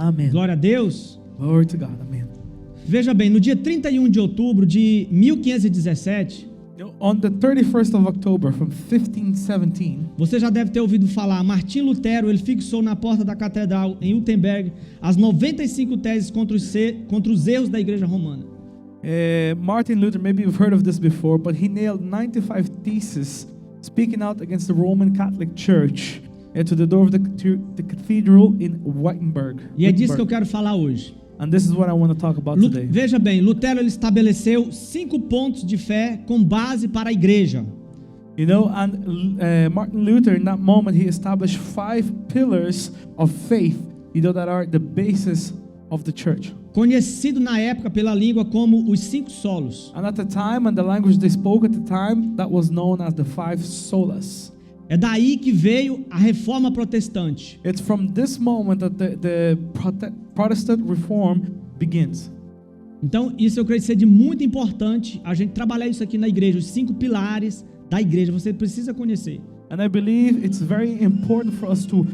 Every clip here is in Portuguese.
Amen. Glória a Deus. Glory to God. Amen. Veja bem, no dia 31 de outubro de 1517, On the 31st of October from 1517, você já deve ter ouvido falar, Martim Lutero, ele fixou na porta da catedral em Wittenberg as 95 teses contra os erros da Igreja Romana. Martin Luther, maybe you've heard of this before, but he nailed 95 theses speaking out against the Roman Catholic Church to the door of the cathedral in Wittenberg. E é disso que eu quero falar hoje. And this is what I want to talk about today. Veja bem, Lutero ele estabeleceu 5 pontos de fé com base para a igreja. You know, and Martin Luther, in that moment, he established 5 pillars of faith, you know, that are the basis of the church. Conhecido na época pela língua como os 5 solos. And at the time, and the language they spoke at the time, that was known as the 5 solas. É daí que veio a reforma protestante. It's from this moment that the Protestant reform begins. Então, isso eu creio ser de muito importante a gente trabalhar isso aqui na igreja, os 5 pilares da igreja, você precisa conhecer. And I believe it's very important for us to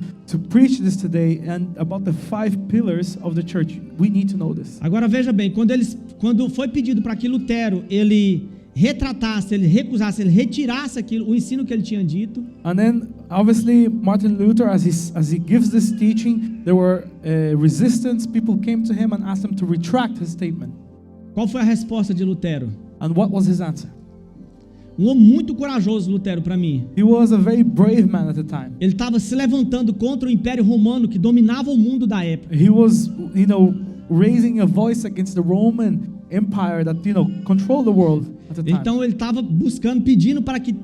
preach this today and about the 5 pillars of the church. We need to know this. Agora veja bem, quando foi pedido para que Lutero ele retratasse, ele recusasse, ele retirasse aquilo, o ensino que ele tinha dito. And then obviously Martin Luther, as he gives this teaching, there were resistance. People came to him and asked him to retract his statement. Qual foi a resposta de Lutero? And what was his answer? Um homem muito corajoso, Lutero, para mim. He was a very brave man at the time. Ele estava se levantando contra o Império Romano que dominava o mundo da época. He was, you know, raising a voice against the Roman Empire that, you know, controlled the world at the time. Então ele estava buscando, pedindo para que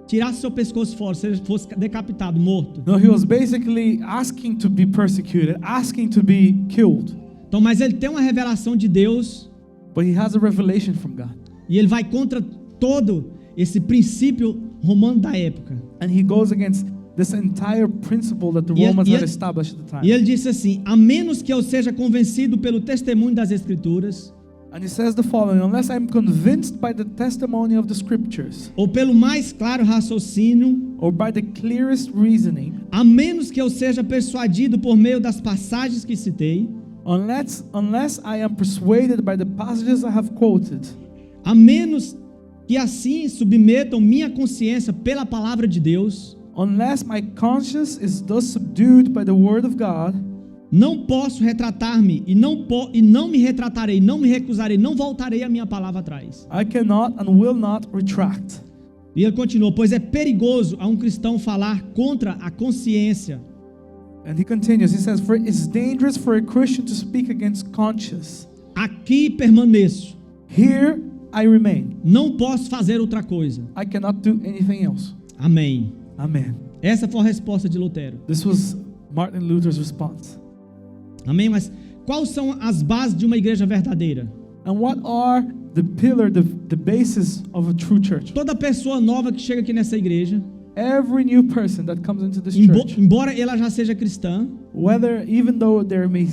tirasse seu pescoço fora, se ele fosse decapitado, morto. No, he was basically asking to be persecuted, asking to be killed. Então, mas ele tem uma revelação de Deus. But he has a revelation from God. E ele vai contra todo esse princípio romano da época. And he goes against this entire principle that the Romans had established at the time. E ele disse assim: a menos que eu seja convencido pelo testemunho das Escrituras, and he says the following: unless I'm convinced by the testimony of the Scriptures, ou pelo mais claro raciocínio, or by the clearest reasoning, a menos que eu seja persuadido por meio das passagens que citei, unless I am persuaded by the passages I have quoted, a menos que assim submetam minha consciência pela palavra de Deus, unless my conscience is thus subdued by the word of God, não posso retratar-me e não me retratarei, não me recusarei, não voltarei a minha palavra atrás. I cannot and will not retract. E ele continuou: pois é perigoso a um cristão falar contra a consciência. And he continues, he says, for it's dangerous for a Christian to speak against conscience. Aqui permaneço. Here I remain. Não posso fazer outra coisa. I cannot do anything else. Amém. Amen. Essa foi a resposta de Lutero. This was Martin Luther's response. Amém. Mas quais são as bases de uma igreja verdadeira? And what are the pillar, the basis of a true church? Toda pessoa nova que chega aqui nessa igreja, every new person that comes into this church, embora ela já seja cristã, even though they may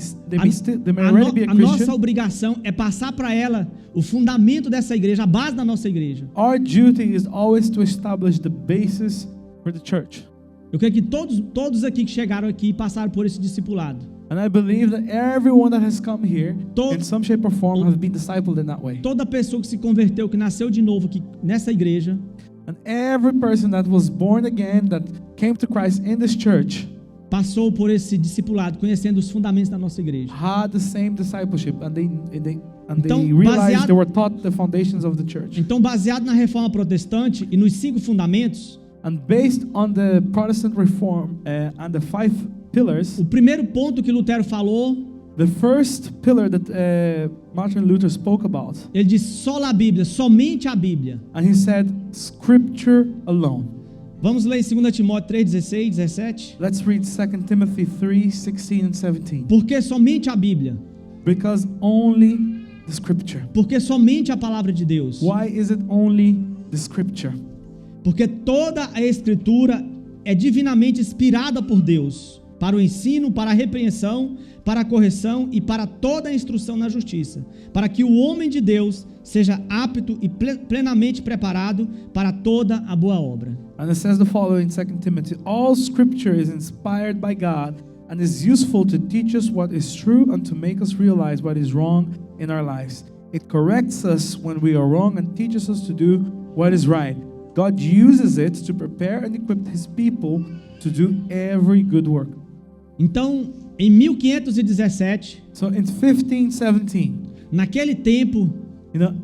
already be a Christian, a nossa Christian, obrigação é passar para ela o fundamento dessa igreja, a base da nossa igreja. Our duty is always to establish the basis for the church. Eu creio que todos aqui que chegaram aqui passaram por esse discipulado. And I believe that everyone that has come here, in some shape or form, has been discipled in that way. Toda pessoa que se converteu, que nasceu de novo aqui nessa igreja, and every person that was born again, that came to Christ in this church, passou por esse discipulado, conhecendo os fundamentos da nossa igreja. Had the same discipleship, and they então, realized they were taught the foundations of the church. Então, baseado na reforma protestante e nos 5 fundamentos, and based on the Protestant reform and the 5 pillars, o primeiro ponto que Lutero falou, the first pillar that Martin Luther spoke about, ele disse sola a Bíblia, somente a Bíblia. And he said, Scripture alone. Vamos ler em 2 Timóteo 3:16, 17. Let's read 2 Timothy 3:16 and 17. Porque somente a Bíblia. Because only the Scripture. Porque somente a palavra de Deus. Why is it only the Scripture? Porque toda a Escritura é divinamente inspirada por Deus, para o ensino, para a repreensão, para a correção e para toda a instrução na justiça, para que o homem de Deus seja apto e plenamente preparado para toda a boa obra. And it says the following in 2 Timothy: all Scripture is inspired by God and is useful to teach us what is true and to make us realize what is wrong in our lives. It corrects us when we are wrong and teaches us to do what is right. God uses it to prepare and equip His people to do every good work. Então, em 1517, So in 1517, naquele tempo,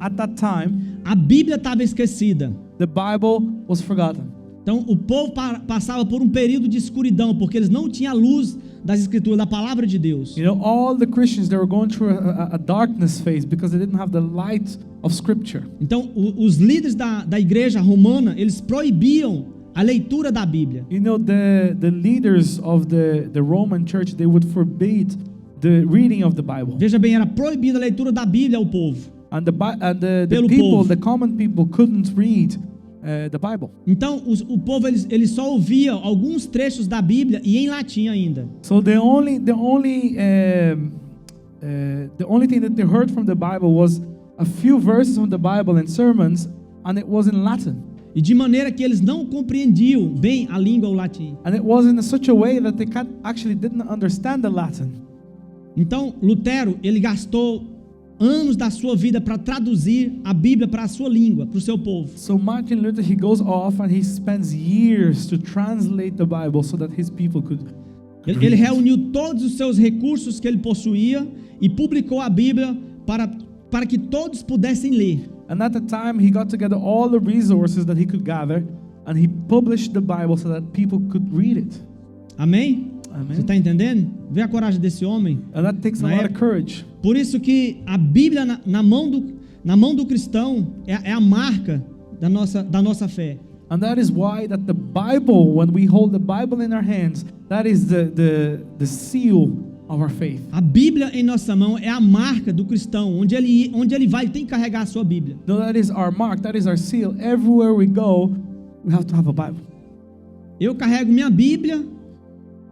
at that time, a Bíblia estava esquecida. the Bible was forgotten. Então, o povo passava por um período de escuridão, porque eles não tinham a luz das Escrituras, da palavra de Deus. All the Christians, they were going through a darkness phase because they didn't have the light of Scripture. Então, os líderes da igreja romana, eles proibiam a leitura da Bíblia. The leaders of the Roman church, they would forbid the reading of the Bible. Veja bem, era proibida a leitura da Bíblia ao povo. And the Pelo people, povo. the common people, couldn't read the Bible. Então, o povo ele só ouvia alguns trechos da Bíblia e em latim ainda. So the only thing that they heard from the Bible was a few verses from the Bible and sermons, and it was in Latin. E de maneira que eles não compreendiam bem a língua o latim. And it was in such a way that they didn't understand the Latin. Então, Lutero, ele gastou anos da sua vida para traduzir a Bíblia para a sua língua, para o seu povo. So Martin Luther, he goes off and he spends years to translate the Bible so that his people could Ele read. reuniu todos os seus recursos que ele possuía e publicou a Bíblia para que todos pudessem ler. And at the time, he got together all the resources that he could gather, and he published the Bible so that people could read it. Amém? Amen. Você está entendendo? Vê a coragem desse homem. And that takes a Na lot of época. courage. Por isso que a Bíblia na mão do cristão é a marca da nossa fé. And that is why that the Bible, when we hold the Bible in our hands, that is the seal of our faith. A Bíblia em nossa mão é a marca do cristão. Onde ele vai, ele tem que carregar a sua Bíblia. No, that is our mark, that is our seal. Everywhere we go, we have to have a Bible. Eu carrego minha Bíblia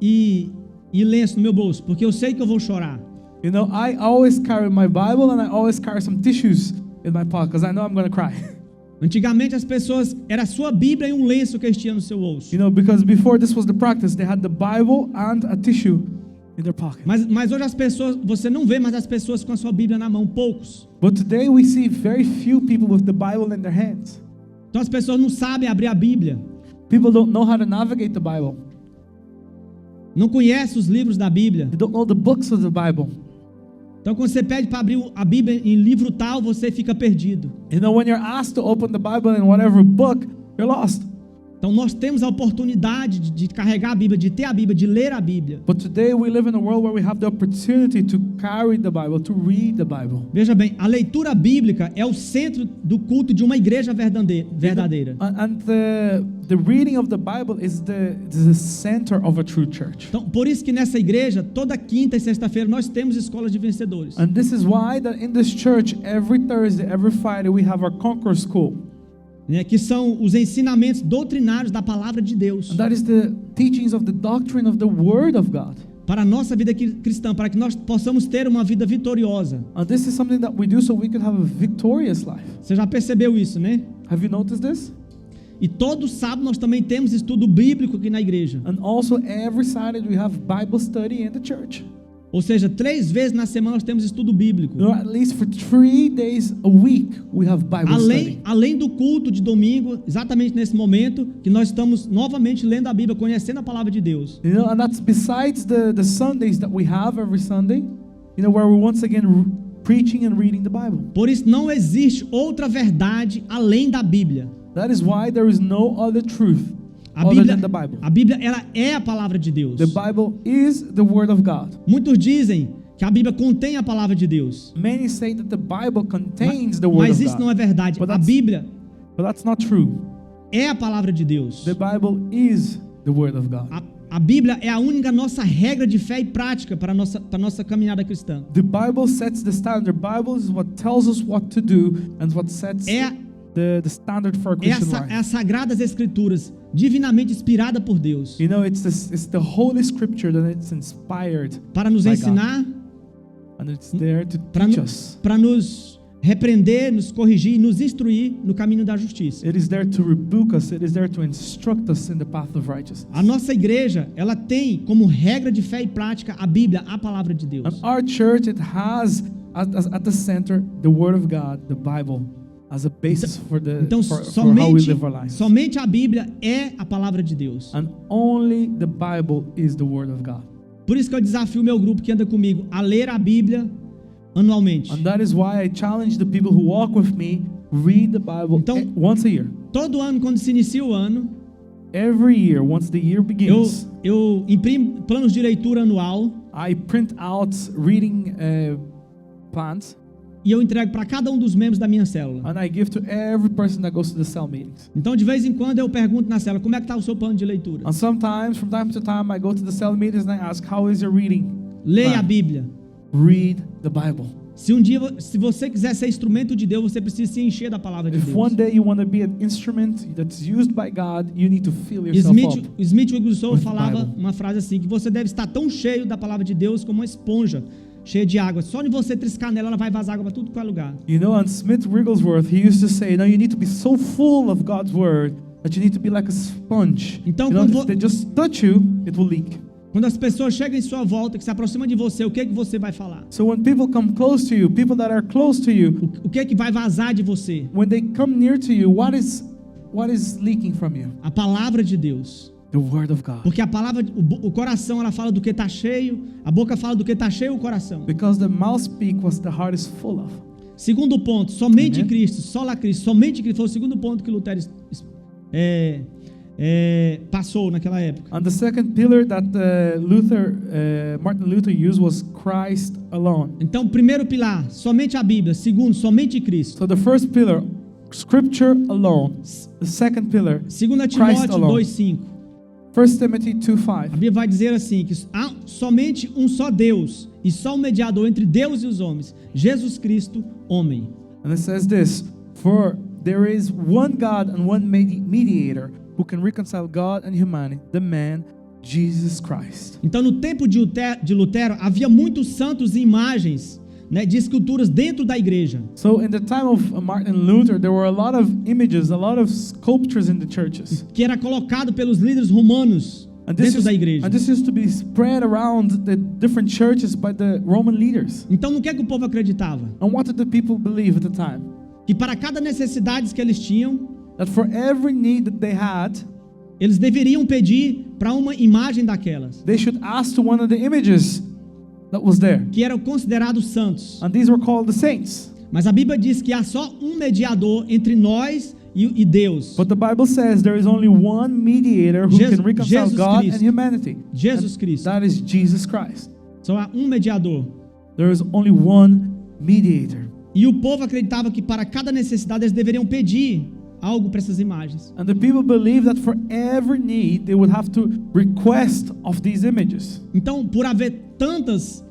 e lenço no meu bolso, porque eu sei que eu vou chorar. I always carry my Bible and I always carry some tissues in my pocket because I know I'm going to cry. Antigamente as pessoas, era a sua Bíblia e um lenço que eles tinham no seu bolso. Because before this was the practice, they had the Bible and a tissue in their pocket. Mas hoje as pessoas, você não vê mais as pessoas com a sua Bíblia na mão, poucos. But today we see very few people with the Bible in their hands. Então as pessoas não sabem abrir a Bíblia, People don't know how to navigate the Bible. não conhecem os livros da Bíblia. They don't know the books of the Bible. Então quando você pede para abrir a Bíblia em livro tal, você fica perdido. When you're asked to open the Bible in whatever book, you're lost. Então nós temos a oportunidade de carregar a Bíblia, de ter a Bíblia, de ler a Bíblia. But today we live in a world where we have the opportunity to carry the Bible, to read the Bible. Veja bem, a leitura bíblica é o centro do culto de uma igreja verdadeira. And the reading of the Bible is the center of a true church. Então, por isso que nessa igreja, toda quinta e sexta-feira, nós temos escolas de vencedores. And this is why that in this church, every Thursday, every Friday, we have our Conquer School. Que são os ensinamentos doutrinários da palavra de Deus. And that is the teachings of the doctrine of the Word of God. Para a nossa vida cristã, para que nós possamos ter uma vida vitoriosa. And this is something that we do so we could have a victorious life. Você já percebeu isso, né? Have you noticed this? E todo sábado nós também temos estudo bíblico aqui na igreja. And also every Saturday we have Bible study in the church. Ou seja, 3 vezes na semana nós temos estudo bíblico. At least for 3 days a week we have Bible study. Além do culto de domingo, exatamente nesse momento que nós estamos novamente lendo a Bíblia, conhecendo a palavra de Deus. And that's besides the Sundays that we have every Sunday, where we're once again preaching and reading the Bible. Por isso não existe outra verdade além da Bíblia. That is why there is no other truth A other Bíblia, than the Bible. a Bíblia ela é a palavra de Deus. The Bible is the Word of God. Muitos dizem que a Bíblia contém a palavra de Deus. Many say that the Bible contains the Word Mas of isso God. não é verdade. But A Bíblia But that's not true. é a palavra de Deus. The Bible is the Word of God. A Bíblia é a única nossa regra de fé e prática para a nossa caminhada cristã. The Bible sets the standard. The Bible is what tells us what to do and what sets the standard for a Christian life. É as Sagradas Escrituras, divinamente inspirada por Deus. It's the Holy Scripture that it's inspired Para nos by ensinar, God. And it's there to teach us. para nos repreender, nos corrigir e nos instruir no caminho da justiça. It is there to rebuke us. It is there to instruct us in the path of righteousness. A nossa igreja, ela tem como regra de fé e prática a Bíblia, a palavra de Deus. And our church, it has at the center the Word of God, the Bible, as a basis for how we live our lives. Somente a Bíblia é a palavra de Deus. And only the Bible is the Word of God. Por isso que eu desafio o meu grupo que anda comigo a ler a Bíblia anualmente. And that is why I challenge the people who walk with me, read the Bible Então, once a year. Todo ano, quando se inicia o ano, Every year, once the year begins, eu imprimo planos de leitura anual. I print out reading plans. E eu entrego para cada um dos membros da minha célula. And I give to every person that goes to the cell meetings. Então, de vez em quando, eu pergunto na célula, como é que está o seu plano de leitura? And sometimes, from time to time, I go to the cell meetings and I ask, how is your reading? Leia a Bíblia. Read the Bible. Se você quiser ser instrumento de Deus, você precisa se encher da palavra de If Deus. one day you want to be an instrument that's used by God, you need to fill yourself up. Smith Wigglesworth with the falava Bible. uma frase assim, que você deve estar tão cheio da palavra de Deus como uma esponja cheia de água. Só de você triscar nela, ela vai vazar água para tudo que é lugar. You know, and Smith Wigglesworth, he used to say, no, you need to be so full of God's word that you need to be like a sponge. Então, You know, quando if they just touch you, it will leak. Quando as pessoas chegam em sua volta, que se aproximam de você, o que que você vai falar? So when people come close to you, people that are close to you, O que que vai vazar de você? when they come near to you, what is leaking from you? A palavra de Deus. The word of God. Porque a palavra, o coração, ela fala do que está cheio, a boca fala do que está cheio o coração. Because the mouth speaks what the heart is full of. Segundo ponto, somente Amen. Cristo, sola Cristo, somente Cristo, foi o segundo ponto que Lutero passou naquela época. And the second pillar that Martin Luther used was Christ alone. Então, primeiro pilar, somente a Bíblia. Segundo, somente Cristo. So the first pillar, Scripture alone. The second pillar, 2 Christ Timóteo alone. 2,5. 1 Timothy A 2:5. Bíblia vai dizer assim, que há somente um só Deus e só um mediador entre Deus e os homens, Jesus Cristo, homem. And it says this, for there is one God and one mediator who can reconcile God and humanity, the man, Jesus Christ. Então, no tempo de Lutero, havia muitos santos e imagens, né, de esculturas dentro da igreja. So in the time of Martin Luther, there were a lot of images, a lot of sculptures in the churches. Que era colocado pelos líderes romanos dentro da igreja. And this used to be spread around the different churches by the Roman leaders. Então, no que é que o povo acreditava? And what did the people believe at the time? Que para cada necessidade que eles tinham, That for every need that they had, eles deveriam pedir para uma imagem daquelas, they should ask to one of the images that was there. que eram considerados santos. And these were called the saints. Mas a Bíblia diz que há só um mediador entre nós e Deus. But the Bible says there is only one mediator who can reconcile Jesus God Cristo. and humanity. Jesus And Cristo. that is Jesus Christ. Só há um mediador. There is only one mediator. E o povo acreditava que para cada necessidade eles deveriam pedir algo para essas imagens. And the people believe that for every need they would have to request of these images. Então, por haver tantos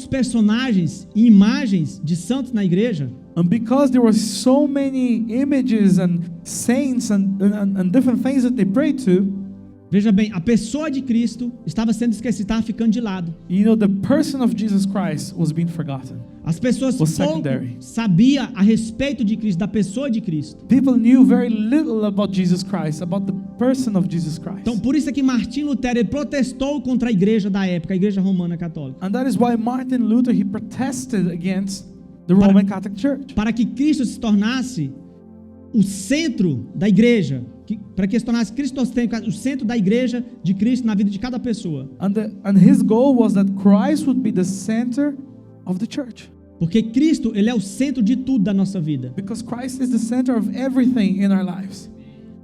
personagens e imagens de santos na igreja, And because there were so many images and saints and different things that they prayed to, veja bem, a pessoa de Cristo estava sendo esquecida, estava ficando de lado. you know, the person of Jesus Christ was being forgotten. As pessoas Was pouco secondary. sabiam a respeito de Cristo, da pessoa de Cristo. People knew very little about Jesus Christ, about the person of Jesus Christ. Então, por isso é que Martim Lutero ele protestou contra a igreja da época, a igreja romana católica, And that is why Martin Luther, he protested against the Roman Catholic Church. para que Cristo se tornasse o centro da igreja, para que se tornasse cristocêntrico, o centro da igreja de Cristo na vida de cada pessoa. And his goal was that Christ would be the center of the church. Porque Cristo, ele é o centro de tudo da nossa vida. Because Christ is the center of everything in our lives.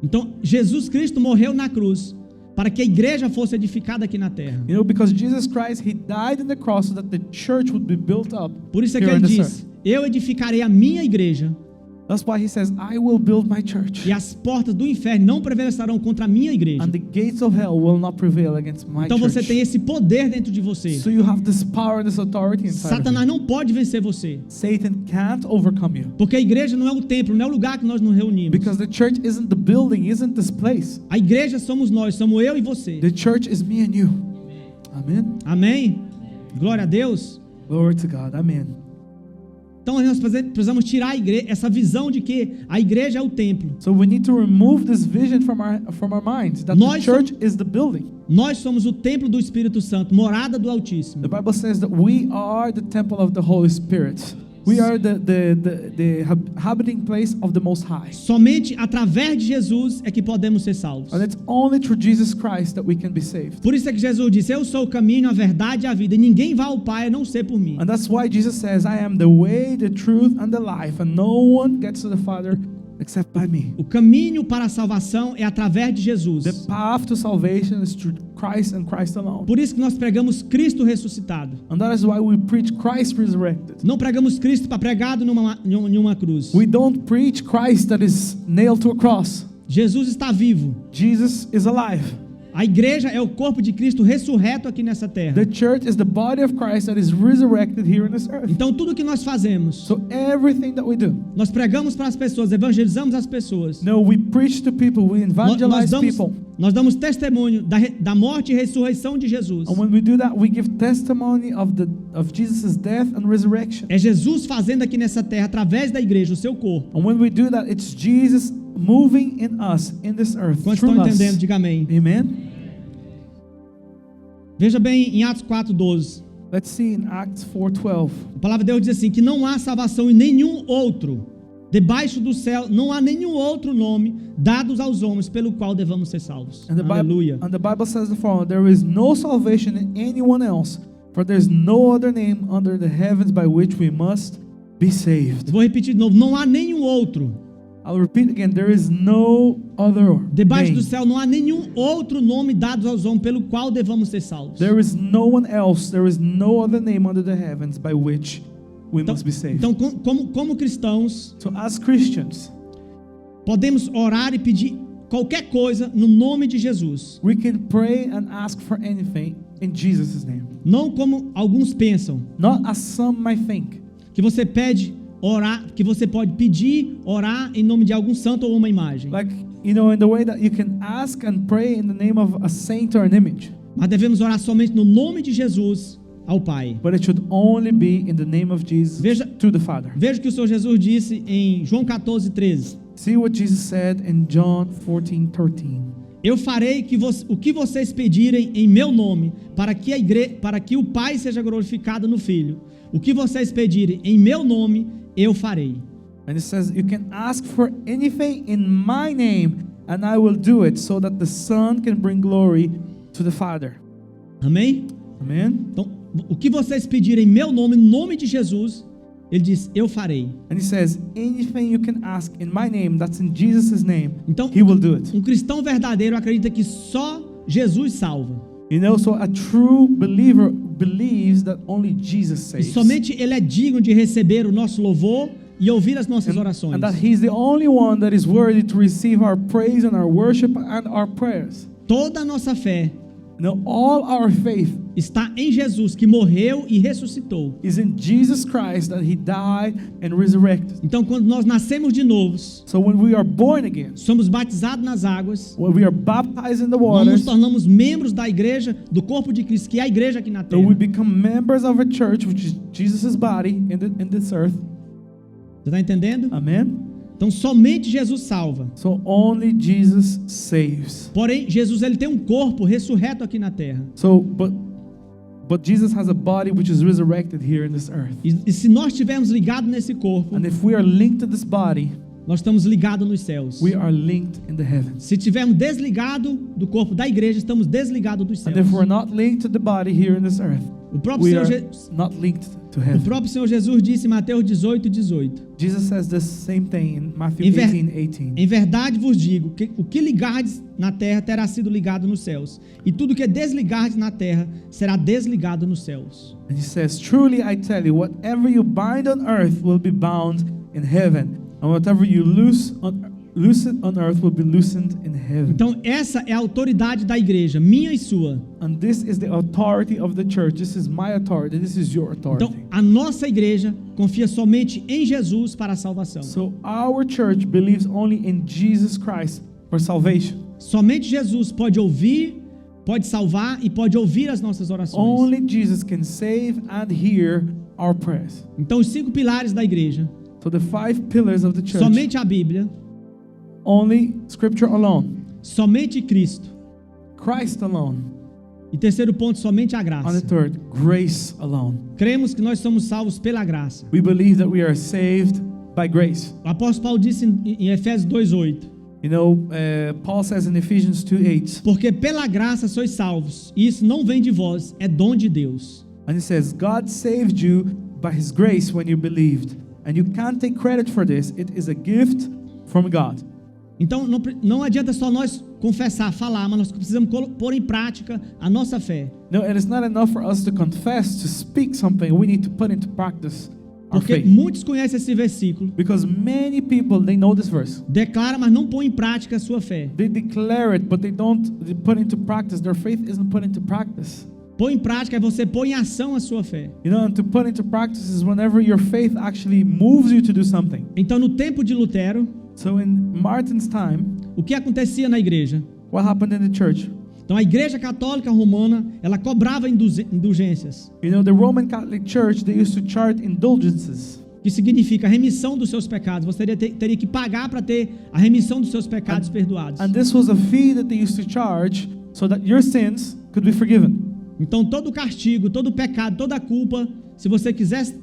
Então, Jesus Cristo morreu na cruz para que a igreja fosse edificada aqui na terra. You know, because Jesus Christ, he died on the cross so that the church would be built up. Por isso é que here ele on this diz: earth. eu edificarei a minha igreja That's why he says, I will build my church. e as portas do inferno não prevalecerão contra a minha igreja. And the gates of hell will not prevail against my Então você church. tem esse poder dentro de você. So you have this power and this authority inside of Satanás you. não pode vencer você. Satan can't overcome you. Porque a igreja não é o templo, não é o lugar que nós nos reunimos. Because the church isn't the building, isn't this place. A igreja somos nós, somos eu e você. The church is me and you. Amen. Amém? Glória a Deus. Glory to God. Amen. Então nós precisamos tirar essa visão de que a igreja é o templo. So we need to remove this vision from our minds that the church is the building. Nós somos o templo do Espírito Santo, morada do Altíssimo. The Bible says that we are the temple of the Holy Spirit. We are the habiting place of the Most High. Somente através de Jesus é que podemos ser salvos. And it's only through Jesus Christ that we can be saved. Por isso é que Jesus disse: eu sou o caminho, a verdade e a vida, e ninguém vai ao Pai a não ser por mim. And that's why Jesus says, I am the way, the truth, and the life, and no one gets to the Father except by me. O caminho para a salvação é através de Jesus. The path to salvation is through Christ and Christ alone. Por isso que nós pregamos Cristo ressuscitado. And that is why we preach Christ resurrected. Não pregamos Cristo para pregado numa cruz. We don't preach Christ that is nailed to a cross. Jesus está vivo. Jesus is alive. A igreja é o corpo de Cristo ressurreto aqui nessa terra. The church is the body of Christ that is resurrected here on this earth. Então tudo que nós fazemos, So everything that we do. nós pregamos para as pessoas, evangelizamos as pessoas. No, we preach to people, we evangelize people. Nós damos testemunho da morte e ressurreição de Jesus. And when we do that, we give testimony of Jesus' death and resurrection. É Jesus fazendo aqui nessa terra através da igreja o seu corpo. And when we do that, it's Jesus moving in us, in this earth, Quantos through estão us. entendendo? Diga amém. Amen. Veja bem em Atos 4:12. Let's see in Acts 4:12. A palavra de Deus diz assim: que não há salvação em nenhum outro. Debaixo do céu não há nenhum outro nome dados aos homens pelo qual devamos ser salvos. Aleluia. And the Bible says the following: there is no salvation in anyone else, for there is no other name under the heavens by which we must be saved. Vou repetir de novo: não há nenhum outro. I'll repeat again: there is no other Debaixo name. do céu não há nenhum outro nome dado aos homens pelo qual devamos ser salvos. There is no one else. There is no other name under the heavens by which we must be saved. Então como cristãos, So as Christians, podemos orar e pedir qualquer coisa no nome de Jesus. we can pray and ask for anything in Jesus' name. Não como alguns pensam, Not as some might think. que você pede orar, que você pode pedir, orar em nome de algum santo ou uma imagem. Like, in the way that you can ask and pray in the name of a saint or an image. Mas devemos orar somente no nome de Jesus ao Pai. But it should only be in the name of Jesus to the Father. Veja o que o Senhor Jesus disse em João 14:13. See what Jesus said in John 14:13. Eu farei o que vocês pedirem em meu nome, para que o Pai seja glorificado no Filho. O que vocês pedirem em meu nome, eu farei. And it says, you can ask for anything in my name, and I will do it, so that the Son can bring glory to the Father. Amém? Amen? Então, o que vocês pedirem em meu nome, no nome de Jesus, ele diz, eu farei. And he says, anything you can ask in my name, that's in Jesus' name, Então, he will do it. um cristão verdadeiro acredita que só Jesus salva. You know, so a true believer believes that only Jesus E saves. somente ele é digno de receber o nosso louvor e ouvir as nossas orações. And that he's the only one that is worthy to receive our praise and our worship and our prayers. Toda a nossa fé Now, all our faith está em Jesus, que morreu e ressuscitou. is in Jesus Christ, that he died and resurrected. Então, quando nós nascemos de novos, So when we are born again, somos batizados nas águas, when we are baptized in the nós nos waters, tornamos membros da igreja, do corpo de Cristo, que é a igreja aqui na so we terra. become members of a church, which is Jesus' body in this earth. Você está entendendo? Amen? Então, somente Jesus salva. So only Jesus saves. Porém, Jesus ele tem um corpo ressurreto aqui na terra. So, but Jesus has a body which is resurrected here in this earth. E se nós estivermos ligados nesse corpo, And if we are linked to this body, nós estamos ligados nos céus. we are linked in the heavens. Se estivermos desligados do corpo da igreja, estamos desligados dos And céus. if we're not linked to the body here in this earth, O próprio we Senhor, are not linked to o heaven. próprio Senhor Jesus disse em Mateus 18:18. Jesus says the same thing in Matthew Em ver- 18:18. Em verdade vos digo que o que ligardes na terra terá sido ligado nos céus, e tudo que desligardes na terra será desligado nos céus. And he says, truly I tell you, whatever you bind on earth will be bound in heaven, and whatever you loosen on earth will be loosened in heaven. Então essa é a autoridade da igreja, minha e sua. And this is the authority of the church. This is my authority. This is your authority. Então a nossa igreja confia somente em Jesus para a salvação. So our church believes only in Jesus Christ for salvation. Somente Jesus pode ouvir, pode salvar e pode ouvir as nossas orações. Only Jesus can save and hear our prayers. Então, os 5 pilares da igreja, So the 5 pillars of the church, somente a Bíblia, only Scripture alone, somente Cristo. Christ alone, E terceiro ponto, somente a and the graça. third, grace alone. Cremos que nós somos salvos pela graça. We believe that we are saved by grace. O apóstolo Paulo disse em Efésios 2:8, You know, Paul says in Ephesians 2:8, porque pela graça sois salvos, e isso não vem de vós, é dom de Deus. and he says, God saved you by his grace when you believed. And you can't take credit for this. It is a gift from God. Então não adianta só nós confessar, falar, mas nós precisamos pôr em prática a nossa fé. No, it is not enough for us to confess, to speak something. We need to put into practice our Porque faith. muitos conhecem esse versículo, Because many people, they know this verse. declara, mas não põe em prática a sua fé. They declare it, but they put into practice. Their faith isn't put into practice. Põe em prática é você pôr em ação a sua fé. You know, and to put into practice is whenever your faith actually moves you to do something. Então, no tempo de Lutero, So in Martin's time, o que acontecia na igreja? what happened in the church? Então, a igreja católica romana, ela cobrava indulgências, You know, the Roman Catholic Church, they used to charge indulgences. que significa a remissão dos seus pecados. Você teria que pagar para ter a remissão dos seus pecados perdoados. And this was a fee that they used to charge so that your sins could be forgiven. Então, todo castigo, todo pecado, toda culpa, se você quisesse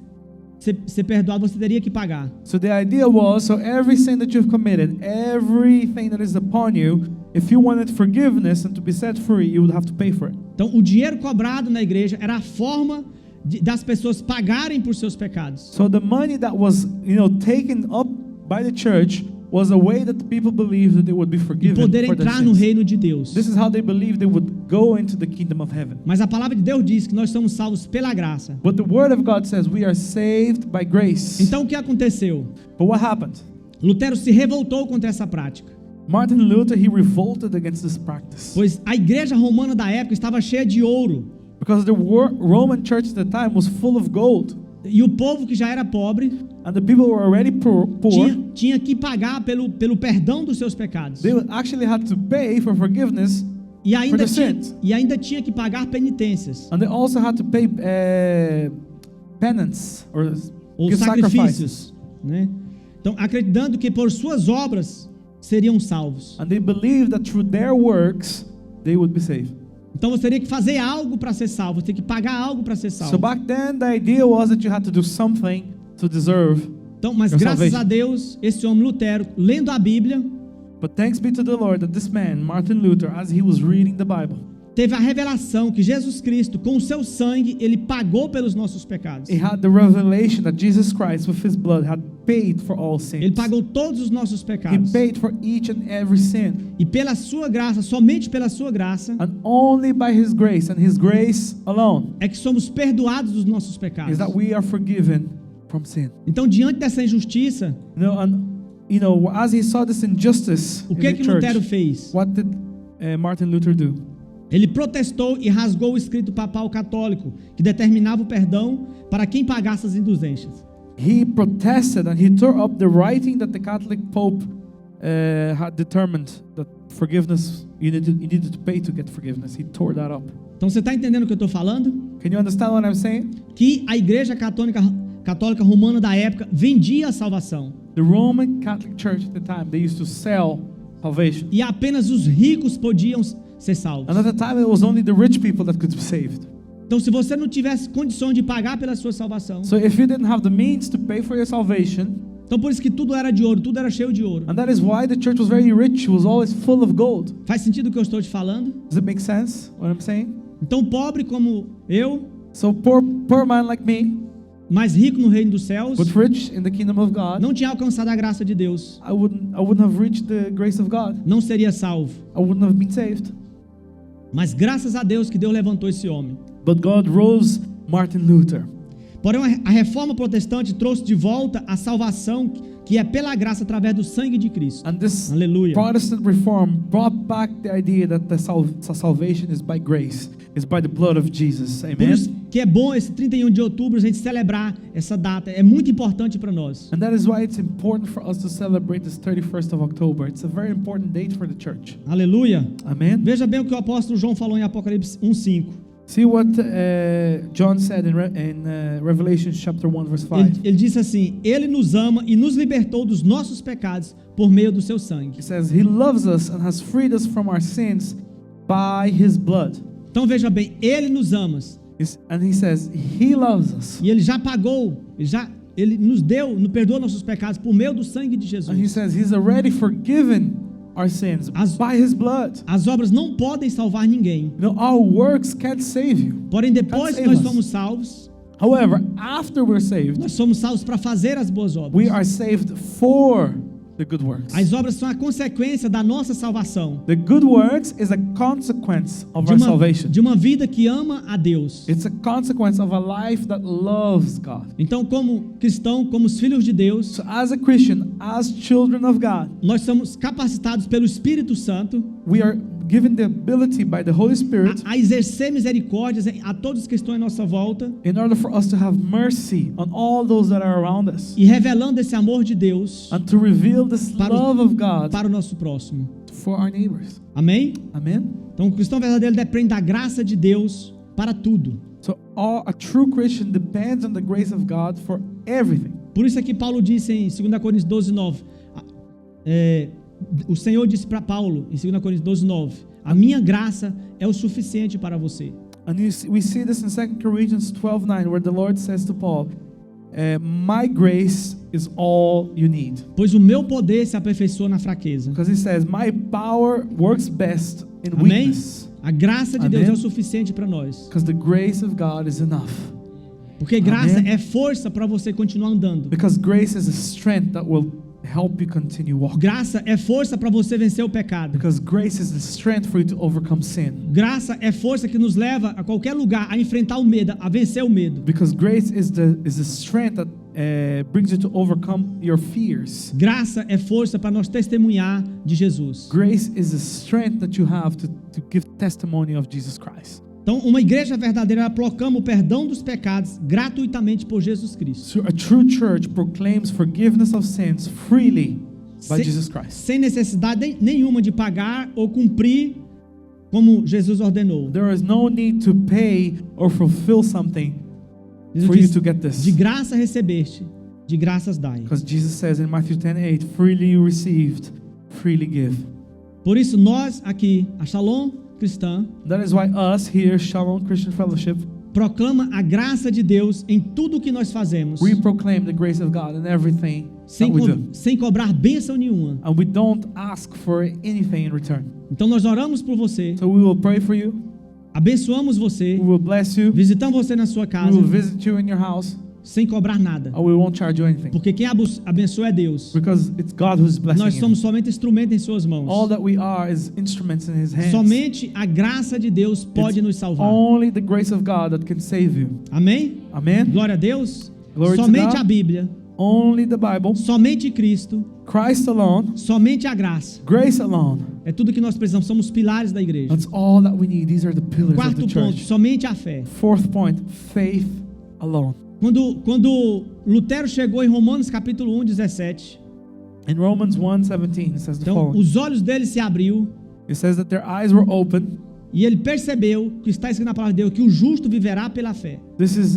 ser perdoado, você teria que pagar. So the idea was, so every sin that you've committed, everything that is upon you, if you wanted forgiveness and to be set free, you would have to pay for it. Então, o dinheiro cobrado na igreja era a forma das pessoas pagarem por seus pecados. So the money that was, you know, taken up by the church was a way that the people believed that they would be E forgiven poder for their entrar no sins. reino de Deus. This is how they believed they would go into the kingdom of heaven. Mas a palavra de Deus diz que nós somos salvos pela graça. But the word of God says we are saved by grace. Então, o que aconteceu? But what happened? Lutero se revoltou contra essa prática, Martin Luther, he revolted against this practice. pois a igreja romana da época estava cheia de ouro, Because the Roman church at the time was full of gold. e o povo que já era pobre And the people were already poor. tinha que pagar pelo perdão dos seus pecados. They actually had to pay for forgiveness. E ainda, for the sins. e ainda tinha que pagar penitências, And they also had to pay penance or ou give sacrifices. sacrifícios, né? Então, acreditando que por suas obras seriam salvos. And they believed that through their works, they would be saved. Então você teria que fazer algo para ser salvo, você teria que pagar algo para ser salvo. So back then, the idea was that you had to do something to deserve. Então, mas your graças salvation. a Deus, esse homem Lutero, lendo a Bíblia, But thanks be to the Lord that this man, Martin Luther, as he was reading the Bible, teve a revelação que Jesus Cristo, com o seu sangue, ele pagou pelos nossos pecados. he had the revelation that Jesus Christ, with his blood, had paid for all sins. Ele pagou todos os nossos He pecados. paid for each and every sin. E pela sua graça, somente pela sua graça, And only by his grace and his grace alone é que somos perdoados dos nossos pecados. is that we are forgiven from sin. Então, diante dessa injustiça, As he saw this injustice o in que the que Lutero church, fez? what did Martin Luther do? Ele protestou e rasgou o escrito papal católico, que determinava o perdão para quem pagasse as indulgências. He protested and he tore up the writing that the Catholic Pope had determined that forgiveness, you needed to pay to get forgiveness. He tore that up. Então, você está entendendo o que eu estou falando? Can you understand what I'm saying? Que a igreja católica romana da época vendia a salvação. The Roman Catholic Church at the time, they used to sell salvation. E apenas os ricos podiam ser salvos. And at the time, it was only the rich people that could be saved. Então, se você não tivesse condição de pagar pela sua salvação, So if you didn't have the means to pay for your salvation, então por isso que tudo era de ouro, tudo era cheio de ouro. and that is why the church was very rich, it was always full of gold. Faz sentido o que eu estou te falando? Does it make sense what I'm saying? Então, pobre como eu, So poor man like me, mas rico no reino dos céus, but rich in the kingdom of God, não tinha alcançado a graça de Deus, I wouldn't have reached the grace of God. não seria salvo. I wouldn't have been saved. Mas graças a Deus que Deus levantou esse homem. But God rose Martin Luther. Porém, a reforma protestante trouxe de volta a salvação que é pela graça através do sangue de Cristo. And this Aleluia. Protestant reform brought back the idea that the salvation is by grace, is by the blood of Jesus. Por Amen. isso que é bom esse 31 de outubro a gente celebrar essa data. É muito importante para nós. And that is why it's important for us to celebrate this 31st of October. It's a very important date for the church. Aleluia. Amen. Veja bem o que o apóstolo João falou em Apocalipse 1:5. See what John said in Revelation chapter 1 verse 5. Ele disse assim: Ele nos ama e nos libertou dos nossos pecados por meio do seu sangue. He says he loves us and has freed us from our sins by his blood. Então veja bem, Ele nos ama. And he says he loves us. E Ele já pagou, Ele nos perdoou nossos pecados por meio do sangue de And he Jesus. says he's already forgiven our sins by his blood. As obras não podem salvar ninguém. You know, our works can't save you. Porém, depois que Can't nós save us. somos salvos, However, after we're saved, nós somos salvos para fazer as boas obras. we are saved for the good works. As obras são a consequência da nossa salvação. The good works is a consequence of our salvation. De uma vida que ama a Deus. It's a consequence of a life that loves God. Então, como cristão, como os filhos de Deus, So as a Christian, as children of God, nós somos capacitados pelo Espírito Santo we are given the ability by the Holy Spirit a exercer misericórdias a todos que estão em nossa volta in order for us to have mercy on all those that are around us e revelando esse amor de Deus and to reveal this Para o- love of God para o nosso próximo. for our neighbors. Amém? Amen. Então, o cristão verdadeiro depende da graça de Deus para tudo. So a true Christian depends on the grace of God for everything. Por isso é que Paulo disse em 2 Coríntios 12:9, o Senhor disse para Paulo em 2 Coríntios 12:9, a minha graça é o suficiente para você. And we see this in 2 Corinthians 12:9, where the Lord says to Paul, my grace is all you need. Pois o meu poder se aperfeiçoa na fraqueza. Because he says, my power works best in Amém? weakness. A graça de Amém? Deus é o suficiente para nós. Because the grace of God is enough. Porque graça Amém? é força para você continuar andando. Because grace is a strength that will help you continue walking. Graça é força para você vencer o pecado. Because grace is the strength for you to overcome sin. Graça é força que nos leva a qualquer lugar a enfrentar o medo, a vencer o medo. Because grace is the strength that brings you to overcome your fears. Graça é força para nós testemunhar de Jesus. Grace is the strength that you have to give testimony of Jesus Christ. Então, uma igreja verdadeira, ela proclama o perdão dos pecados gratuitamente por Jesus Cristo. So a true church proclaims forgiveness of sins freely by Sem- Jesus Christ. Sem necessidade nenhuma de pagar ou cumprir como Jesus ordenou. There is no need to pay or fulfill something Jesus for you diz, to get this. de graça recebeste, de graças dai. Because Jesus says in Matthew 10:8, freely you received, freely give. Por isso, nós aqui, a Shalom Cristã, That is why us here, Shalom Christian Fellowship, proclama a graça de Deus em tudo o que nós fazemos, we proclaim the grace of God in everything that we do. sem cobrar bênção nenhuma. And we don't ask for anything in return. Então, nós oramos por você, So we will pray for you, abençoamos você, we will bless you, visitamos você na sua we casa, will visit you in your house, sem cobrar nada. and we won't charge you anything. Porque quem abençoa é Deus. Because it's God who's blessing Nós you. somos somente instrumento em suas mãos. All that we are is instruments in His hands. Somente a graça de Deus pode It's nos salvar. only the grace of God that can save you. Amém? Amen? Glória a Deus. Glory to Somente God. a Bíblia, Only the Bible, somente Cristo, Christ alone, somente a graça. grace alone. É tudo que nós precisamos. Somos os pilares da igreja. That's all that we need. These are the pillars of Quarto the ponto, church. somente a fé. Fourth point, faith alone. Quando Lutero chegou em Romanos capítulo 1:17, In Romans 1:17, it says the então following. os olhos dele se abriu It says that their eyes were open. e ele percebeu que está escrito na palavra de Deus que o justo viverá pela fé. This is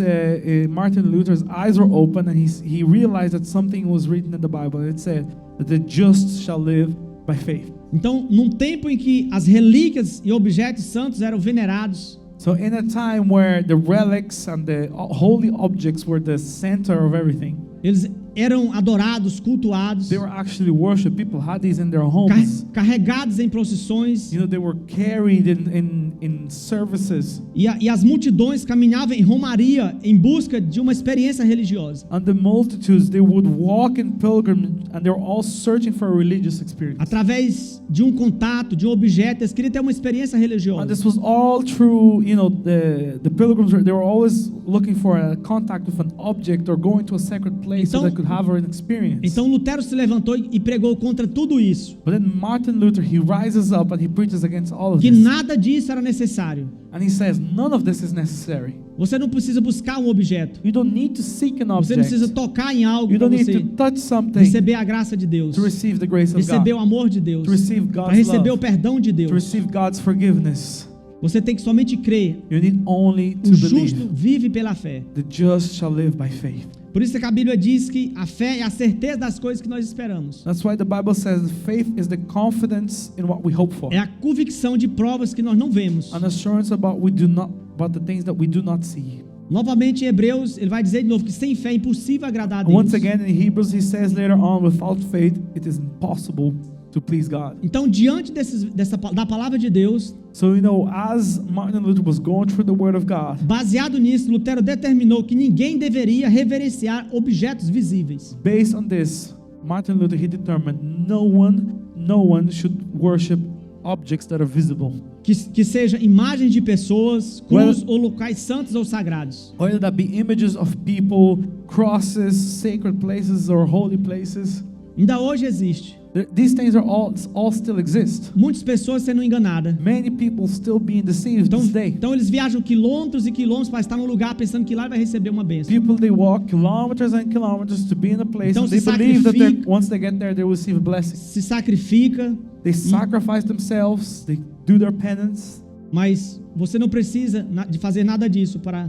Martin Luther's eyes were open, and he realized that something was written in the Bible. And it said that the just shall live by faith. Então, num tempo em que as relíquias e objetos santos eram venerados, So in a time where the relics and the holy objects were the center of everything, eles eram adorados, cultuados, they were actually worshipped. People had these in their homes. carregados em procissões, You know, they were carried in services. e as multidões caminhavam em romaria em busca de uma experiência religiosa. And the multitudes, they would walk in pilgrimage, and they were all searching for a religious experience. Através de um contato, de um objeto, eles queriam ter uma experiência And religiosa. this was all through, you know, the pilgrims, they were always looking for a contact with an object or going to a sacred place so Então- they could have an experience. Então Lutero se levantou e pregou contra tudo isso, But then Martin Luther, he rises up and he preaches against all of que this. nada disso era necessário. And he says, none of this is necessary. Você não precisa buscar um objeto. You don't need to seek an Você não precisa object. tocar em algo You para don't need você to touch something receber a graça de Deus, to receive the grace of receber God, o amor de Deus, to receive para God's receber o love, perdão de to Deus. receive God's forgiveness. Você tem que somente crer. You need only to O justo believe. vive pela fé. The just shall live by faith. Por isso que a Bíblia diz que a fé é a certeza das coisas que nós esperamos. That's why the Bible says faith is the confidence in what we hope for. É a convicção de provas que nós não vemos. An assurance about the things that we do not see. Novamente em Hebreus, ele vai dizer de novo que sem fé é impossível agradar a Deus. Once again in Hebrews he says later on, without faith it is impossible to please God. Então, diante da palavra de Deus, So as Martin Luther was going through the Word of God, baseado nisso, Lutero determinou que ninguém deveria reverenciar objetos visíveis. based on this, Martin Luther he determined no one should worship objects that are visible. Que seja imagens de pessoas, cruz ou locais santos ou sagrados. Whether that be images of people, crosses, sacred places, or holy places. Ainda hoje existe. These things are all still exist. Muitas pessoas sendo enganadas. Many people still being deceived this day. Então eles viajam quilômetros e quilômetros para estar num lugar pensando que lá vai receber uma bênção. People they walk kilometers and kilometers to be in a place, Então and they se believe that sacrifica. once they get there they will receive a blessing. Se sacrifica, They sacrifice themselves, they do their penance, mas você não precisa de fazer nada disso para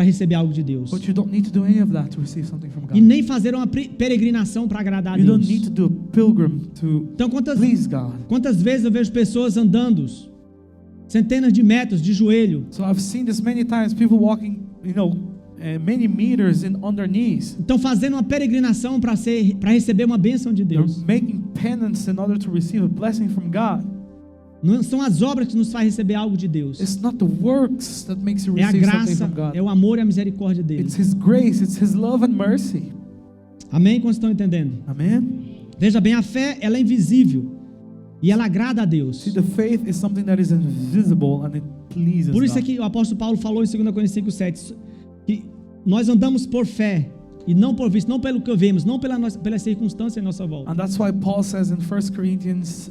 receber algo de Deus. but you don't need to do any of that to receive something from E God. nem fazer uma peregrinação para agradar a You don't Deus. need to do a pilgrim to Então please God. quantas vezes eu vejo pessoas andando centenas de metros de joelho. So I've seen this many times, people walking, many meters on their knees. Então fazendo uma peregrinação para receber uma bênção de They're Deus. making penance in order to receive a blessing from God. Não são as obras que nos faz receber algo de Deus. It's not the works that makes you É a receive something graça, from God. é o amor e a misericórdia dele. It's His grace, it's His love and mercy. Amém? Quantos estão entendendo? Amen. Veja bem, a fé, ela é invisível e ela agrada a Deus. See, the faith is something that is invisible and it pleases Por isso é God. que o apóstolo Paulo falou em 2 Coríntios 5:7 que nós andamos por fé e não por vista, não pelo que vemos, não pela circunstância em nossa volta. And that's why Paul says in 1 Corinthians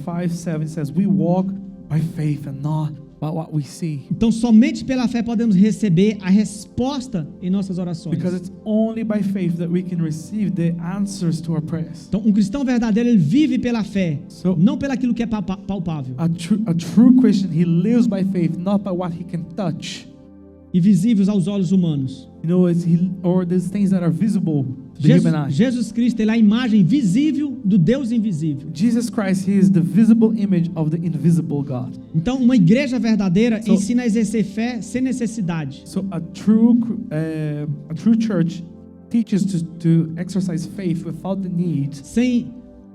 5:7 says, we walk by faith and not by what we see. Então, somente pela fé podemos receber a resposta em nossas orações. Because it's only by faith that we can receive the answers to our prayers. Então, um cristão verdadeiro, ele vive pela fé, So- não pelaquilo que é palpável A true Christian, he lives by faith, not by what he can touch. e visíveis aos olhos humanos. Or these things that are visible to the human eye. Jesus Cristo, ele é a imagem visível do Deus invisível. Jesus Christ, he is the visible image of the invisible God. Então, uma igreja verdadeira So- ensina a exercer fé sem necessidade. So a true church teaches to exercise faith without the need, Sem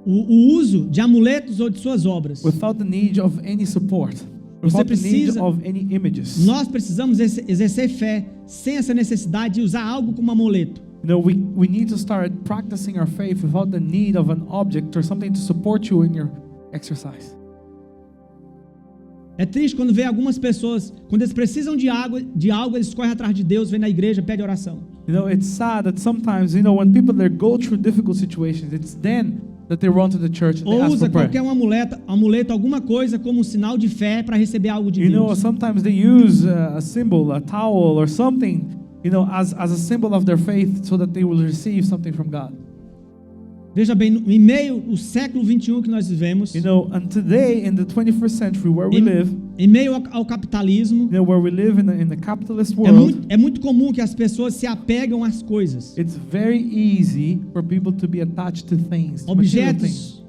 o uso de amuletos ou de suas obras. without the need of any support, without the need precisa- of any images. Nós precisamos exercer fé sem essa necessidade de usar algo como amuleto. We need to start practicing our faith without the need of an object or something to support you in your exercise. É triste quando vê algumas pessoas, quando eles precisam de algo, eles correm atrás de Deus, vêm na igreja, pedem oração. It's sad that sometimes, when people there go through difficult situations, it's then that they run to the church and they Ou ask usa for prayer. qualquer amuleto, alguma coisa como um sinal de fé para receber algo de Deus. Sometimes they use a symbol, a towel or something, as a symbol of their faith so that they will receive something from God. Veja bem, em meio ao século 21 que nós vivemos, And today in the 21st century where we live, em meio ao capitalismo, where we live in the capitalist world, é muito comum que as pessoas se apegam às coisas, it's very easy for people to be attached to things, to material things, objetos,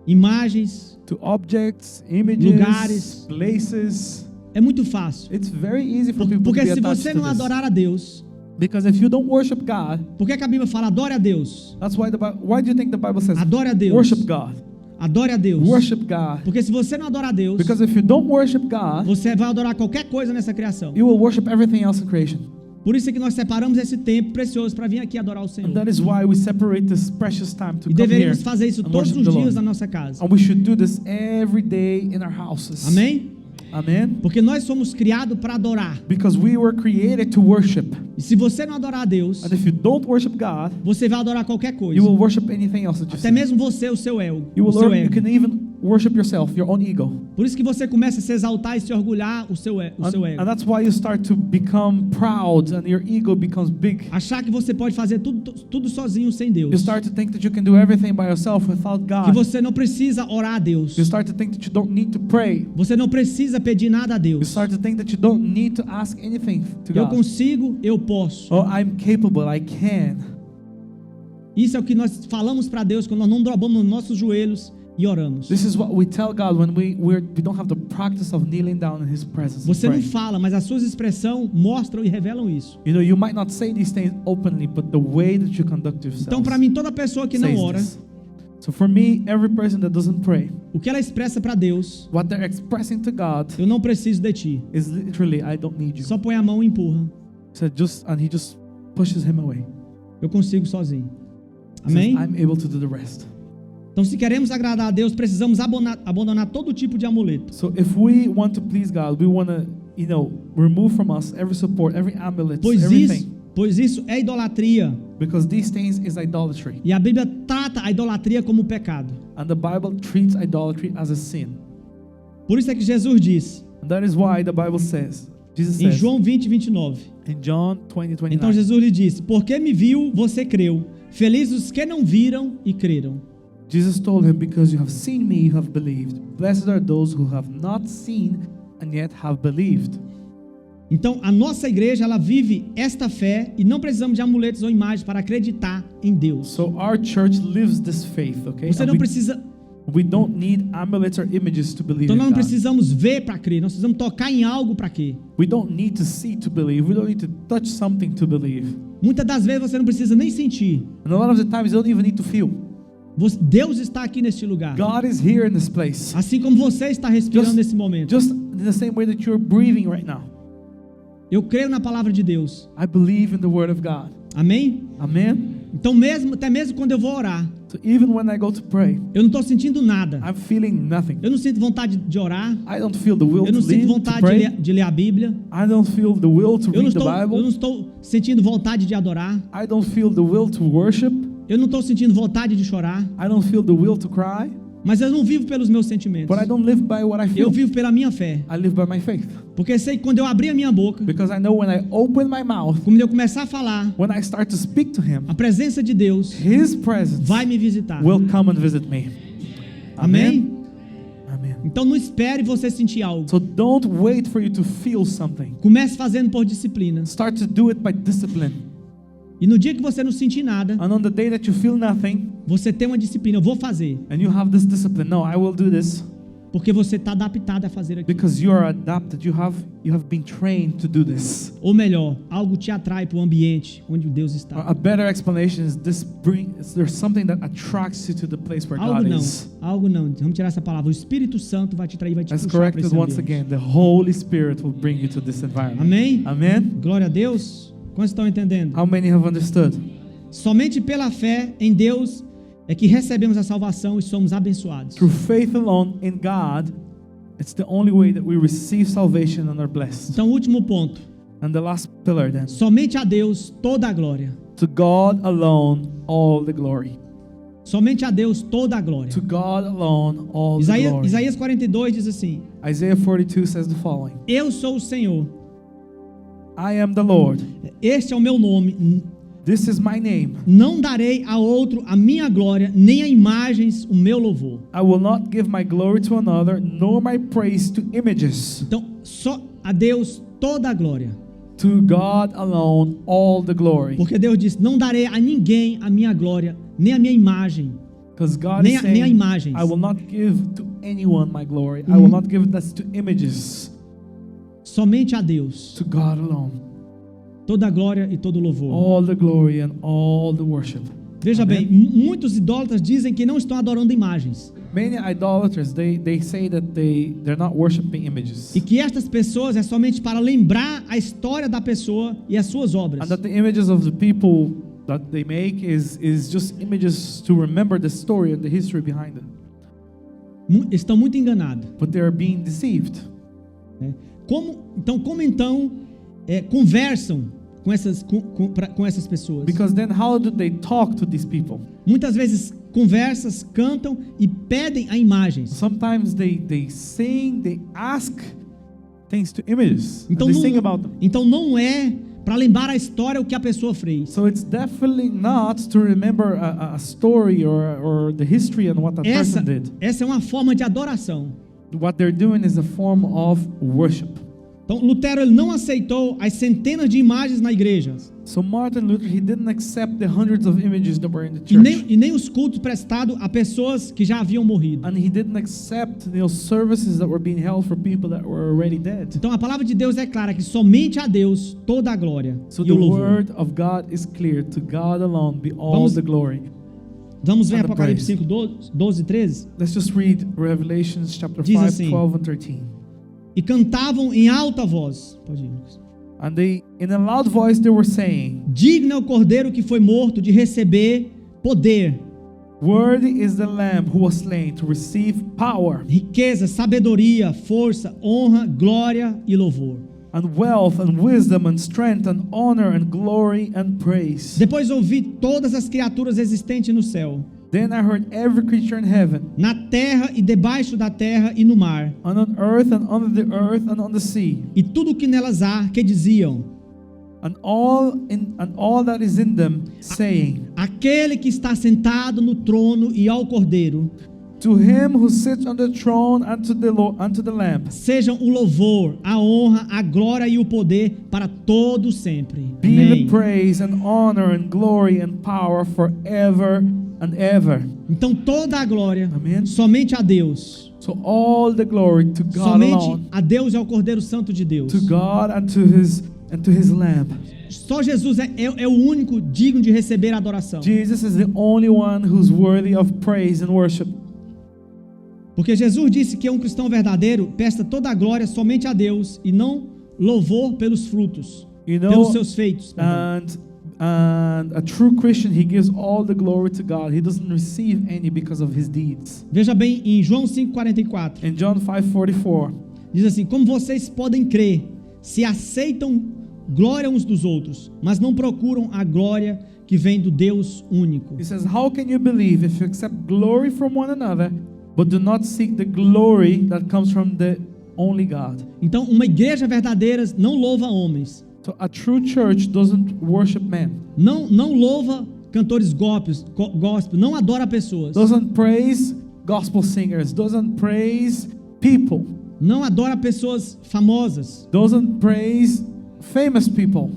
imagens. to objects, images, Lugares. places. É muito fácil. It's very easy for people Porque to be se attached você to não this. adorar a Deus, Because if you don't worship God, por que a Bíblia fala adore a Deus? that's why why do you think the Bible says Adore a Deus. worship God? Adore a Deus. Worship God. Porque se você não adorar a Deus, Because if you don't worship God, você vai adorar qualquer coisa nessa criação. you will worship everything else in creation. Por isso é que nós separamos esse tempo precioso para vir aqui adorar o And Senhor. that is why we separate this precious time to E come here deveríamos fazer isso and todos worship os the dias Lord. na nossa casa. And we should do this every day in our houses. Amém? Amen. Porque nós somos criados para adorar. Because we were created to worship. E se você não adorar a Deus, And if you don't worship God, você vai adorar qualquer coisa. you will worship anything else that you Até see. mesmo você, o seu ego. You O seu can ego. even worship yourself, your own ego. Por isso que você começa a se exaltar e se orgulhar o seu ego. And that's why you start to become proud and your ego becomes big. Achar que você pode fazer tudo sozinho sem Deus. You start to think that you can do everything by yourself without Que God. você não precisa orar a Deus. You start to think that you don't need to pray. Você não precisa pedir nada a You Deus. start to think that you don't need to ask anything to Eu God. consigo, eu posso. Oh, I'm capable, I can. Isso é o que nós falamos para Deus quando nós não dobramos os nossos joelhos e oramos. This is what we tell God when we don't have the practice of kneeling down in His presence. Você and não praying. fala, mas as suas expressões mostram e revelam isso. You know, you might not say these things openly, but the way that you conduct yourself. Então, para mim, toda pessoa que não says ora, this. So for me, every person that doesn't pray, o que ela expressa para Deus, what they're expressing to God eu não preciso de ti. is literally, I don't need you. Só põe a mão e empurra. So and He just pushes him away. Eu consigo sozinho. He says, Amém? I'm able to do the rest. Então, se queremos agradar a Deus, precisamos abandonar todo tipo de amuleto. So if we want to please God, we want to, remove from us every support, every amulet, everything. Pois isso é idolatria. Because these things is idolatry. E a Bíblia trata a idolatria como pecado. And the Bible treats idolatry as a sin. Por isso é que Jesus diz, And that is why the Bible says, Jesus em says, João 20:29. in John 20:29, Então Jesus lhe disse: porque me viu, você creu. Felizes os que não viram e creram. Jesus told him, because you have seen me, you have believed. Blessed are those who have not seen and yet have believed. Então a nossa igreja, ela vive esta fé e não precisamos de amuletos ou imagens para acreditar em Deus. So our church lives this faith, okay? Você And não precisa, we don't need amulets or images to believe então nós in não God. precisamos ver para crer, nós precisamos tocar em algo para crer. We don't need to see to believe. We don't need to touch something to believe. Muitas das vezes você não precisa nem sentir. And a lot of the times you don't even need to feel. Deus está aqui neste lugar. God is here in this place. Assim como você está respirando Just- nesse momento. Just in the same way that you're breathing right now. Eu creio na palavra de Deus. I believe in the word of God. Amém? Amen? Então até mesmo quando eu vou orar, So even when I go to pray, eu não estou sentindo nada. I'm feeling nothing. Eu não sinto vontade de orar. I don't feel the will Eu não to sinto lead, to vontade pray. de ler a Bíblia. I don't feel the will to Eu read the não Bible. estou sentindo vontade de adorar. I don't feel the will to worship. Eu não estou sentindo vontade de chorar. I don't feel the will to cry. Mas eu não vivo pelos meus sentimentos. But I don't live by what I Eu feel. vivo pela minha fé. I live by my faith. Porque sei que quando eu abrir a minha boca, Because I know when I open my mouth, quando eu começar a falar, when I start to speak to Him, a presença de Deus His presence vai me visitar. will come and visit me. Amém? Amen. Então não espere você sentir algo. So don't wait for you to feel something. Comece fazendo por disciplina. Start to do it by discipline. E no dia que você não sentir nada, And on the day that you feel nothing, você tem uma disciplina. Eu vou fazer. and you have this discipline, no, I will do this, Porque você está adaptado a fazer aquilo. because you are adapted. You have been trained to do this. Ou melhor, algo te atrai para o ambiente onde Deus está. A better explanation is there's something that attracts you to the place where Algo God não, is. algo não. Vamos tirar essa palavra. O Espírito Santo vai te trair, vai te As puxar para corrected esse once ambiente. again. The Holy Spirit will bring you to this environment. Amém? Amen? Glória a Deus. Quantos estão entendendo? How many have understood? Somente pela fé em Deus é que recebemos a salvação e somos abençoados. Through faith alone in God, it's the only way that we receive salvation and are blessed. Então, último ponto. And the last pillar then. Somente a Deus toda a glória. To God alone, all the glory. Somente a Deus toda a glória. To God alone, all the glory. Isaías 42 diz assim: Isaiah 42 says the following. Eu sou o Senhor. I am the Lord. Este é o meu nome. This is my name. Não darei a outro a minha glória, nem a imagens o meu louvor. I will not give my glory to another, nor my praise to images. Então, só a Deus toda a glória. To God alone, all the glory. Porque Deus disse: não darei a ninguém a minha glória, nem a minha imagem. Because God Nem is a- nem a saying, imagens. I will not give to anyone my glory. I will not give this to images. Somente a Deus To God alone, toda a glória e todo o louvor. all the glory and all the worship. Veja Amém. bem, muitos idólatras dizem que não estão adorando imagens. Many idolaters, they say that they're not worshiping images. E que estas pessoas é somente para lembrar a história da pessoa e as suas obras. And that the images of the people that they make is just images to remember the story and the history behind it. Estão muito enganados. But they are being deceived. Né? Como então conversam com essas pessoas? Because then how do they talk to these people? Muitas vezes conversas, cantam e pedem a imagens. Sometimes they sing, they ask things to images. Então And they sing about them. não é para lembrar a história o que a pessoa fez. So it's definitely not to remember a story or the history and what that person did. Essa é uma forma de adoração. What they're doing is a form of worship. Então Lutero ele não aceitou as centenas de imagens na igreja. So Martin Luther, he didn't accept the hundreds of images that were in the church. E nem os cultos prestados a pessoas que já haviam morrido. And he didn't accept those services that were being held for people that were already dead. Então a palavra de Deus é clara que somente a Deus toda a glória So e the o louvor. word of God is clear. To God alone be all the glory. Vamos ver and the Apocalipse praise. 5, 12 e 13. Let's just read Revelations chapter Diz 5, assim: 12 and 13. E cantavam em alta voz. Pode ir, Lucas. And they, in a loud voice, they were saying, Digno é o cordeiro que foi morto de receber poder, Worthy is the Lamb who was slain to receive power riqueza, sabedoria, força, honra, glória e louvor. and wealth and wisdom and strength and honor and glory and praise. Depois ouvi todas as criaturas existentes no céu, Then I heard every creature in heaven, na terra e debaixo da terra e no mar, and on earth and under the earth and on the sea, e tudo o que nelas há, que diziam: and all that is in them, saying, Aquele que está sentado no trono e ao cordeiro, To him who sits on the throne and to the Lamb, sejam o louvor, a honra, a glória e o poder para todo sempre. be Amém. the praise and honor and glory and power forever and ever. Então toda a glória Amém. somente a Deus. So all the glory to God Somente alone, a Deus e ao Cordeiro Santo de Deus. to God and to His Lamb. Só Jesus é o único digno de receber a adoração. Jesus is the only one who's worthy of praise and worship. Porque Jesus disse que um cristão verdadeiro presta toda a glória somente a Deus e não louvor pelos frutos, You know, pelos seus feitos. perdão. and a true Christian, he gives all the glory to God. He doesn't receive any because of his deeds. Veja bem em João 5,44. In John 5:44, Diz assim: Como vocês podem crer, se aceitam glória uns dos outros, mas não procuram a glória que vem do Deus único. he says, "How can you believe if you accept glory from one another, but do not seek the glory that comes from the only God?" Então, uma igreja verdadeira não louva homens, So a true church doesn't worship men, não louva cantores gospel, não adora pessoas, doesn't praise gospel singers, doesn't praise people, não adora pessoas famosas, doesn't praise famous people,